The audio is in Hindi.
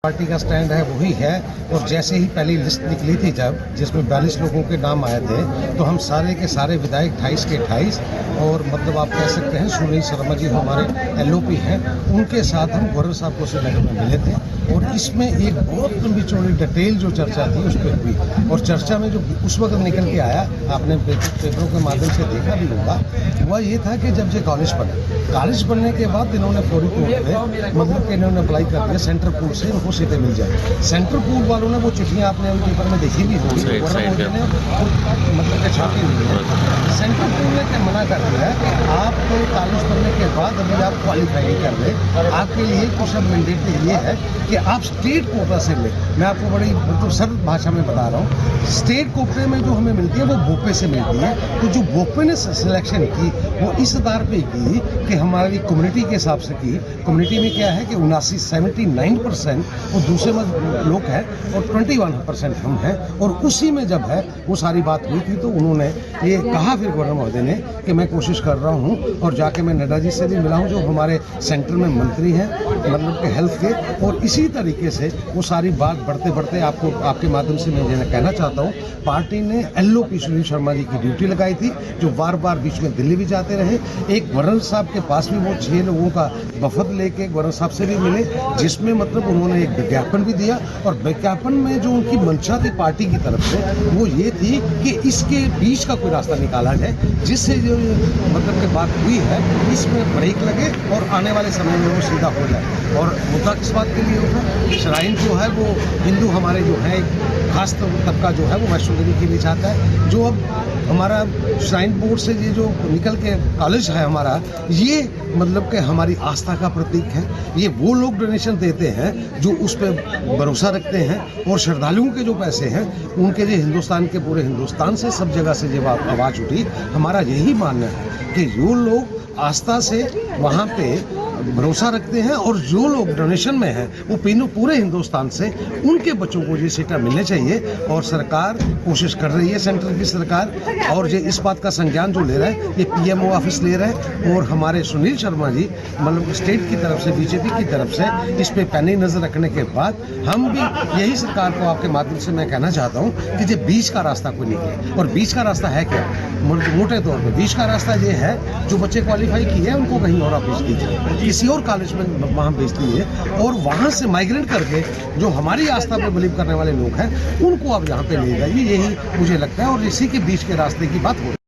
पार्टी का स्टैंड है वही है। और जैसे ही पहली लिस्ट निकली थी जब जिसमें 42 लोगों के नाम आए थे तो हम सारे के सारे विधायक 28 के 28 और मतलब आप कह सकते हैं सुनील शर्मा जी हमारे एलओपी हैं, उनके साथ हम गवर्नर साहब को श्रीनगर में मिले थे। और इसमें एक बहुत लंबी चौड़ी डिटेल जो चर्चा थी उस पर हुई। और चर्चा में जो उस वक्त निकल के आया, आपने पेपरों के माध्यम से देखा भी होगा, वह ये था कि जब ये कॉलेज बनने के बाद इन्होंने फौरी तौर पर मतलब कि इन्होंने अप्लाई कर दिया सेंट्रल पूल से इनको सीटें मिल जाए। सेंट्रल पूल वालों ने वो चिट्ठियाँ आपने उन पेपर में देखी भी होगी, मोदी ने मतलब कि छापी हुई है। सेंट्रल पूल ने क्या मना कर दिया है कि आप कॉलेज बनने के बाद अभी आप क्वालिफाई नहीं कर रहे, आपके लिए कुछ अब मैंडेट ये है कि आप स्टेट कोटा से ले। मैं आपको बड़ी मतलब सरल भाषा में बता रहा हूँ, स्टेट कोटे में जो हमें मिलती है वो बोपे से मिलती है। तो जो बोपे ने सिलेक्शन की वो इस आधार पे की कि हमारी कम्युनिटी के हिसाब से की। कम्युनिटी में क्या है कि 79% वो दूसरे लोग हैं और 21% हम हैं। और उसी में जब है वो सारी बात हुई थी तो उन्होंने ये कहा फिर गवर्नर महोदय ने कि मैं कोशिश कर रहा हूँ। और जाके मैं नड्डा जी से भी मिला हूँ जो हमारे सेंटर में मंत्री हैं मतलब के हेल्थ के। और इसी तरीके से वो सारी बात बढ़ते बढ़ते आपको आपके माध्यम से मैं ये कहना चाहता हूँ, पार्टी ने एलओपी सुनील शर्मा जी की ड्यूटी लगाई थी जो बार बार बीच में दिल्ली भी जाते रहे। एक गवर्नर साहब के पास भी वो 6 लोगों का वफद लेके गवर्नर साहब से भी मिले जिसमें मतलब उन्होंने एक विज्ञापन भी दिया। और विज्ञापन में जो उनकी मंशा थी पार्टी की तरफ से वो ये थी कि इसके बीच का कोई रास्ता निकाला जाए जिससे जो मतलब की बात हुई है इसमें ब्रेक लगे और आने वाले समय में वो सीधा हो जाए। और मुद्दा किस बात के लिए होगा, श्राइन जो है वो हिंदू हमारे जो है खास तबका जो है वो वैष्णो देवी के लिए चाहता है। जो अब हमारा श्राइन बोर्ड से ये जो निकल के कॉलेज है हमारा, ये मतलब कि हमारी आस्था का प्रतीक है। ये वो लोग डोनेशन देते हैं जो उस पर भरोसा रखते हैं। और श्रद्धालुओं के जो पैसे हैं उनके लिए हिंदुस्तान के पूरे हिंदुस्तान से सब जगह से जब आवाज़ उठी, हमारा यही मानना है कि जो लोग आस्था से वहाँ पे भरोसा रखते हैं और जो लोग डोनेशन में हैं वो पूरे हिंदुस्तान से उनके बच्चों को ये सीटें मिलने चाहिए। और सरकार कोशिश कर रही है, सेंटर की सरकार, और ये इस बात का संज्ञान जो ले रहा है ये पीएमओ ऑफिस ले रहा है। और हमारे सुनील शर्मा जी मतलब स्टेट की तरफ से बीजेपी की तरफ से इस पे पैनी नजर रखने के बाद हम भी यही सरकार को आपके माध्यम से मैं कहना चाहता हूँ कि ये बीच का रास्ता कोई निकले। और बीच का रास्ता है क्या, मोटे तौर पर बीच का रास्ता ये है जो बच्चे क्वालिफाई किए हैं उनको कहीं और आप भेज दीजिए, किसी और कॉलेज में वहाँ भेज दीजिए। और वहाँ से माइग्रेट करके जो हमारी आस्था पे बिलीव करने वाले लोग हैं उनको आप यहाँ पे ले जाइए, यही मुझे लगता है। और इसी के बीच के रास्ते की बात हो रही है।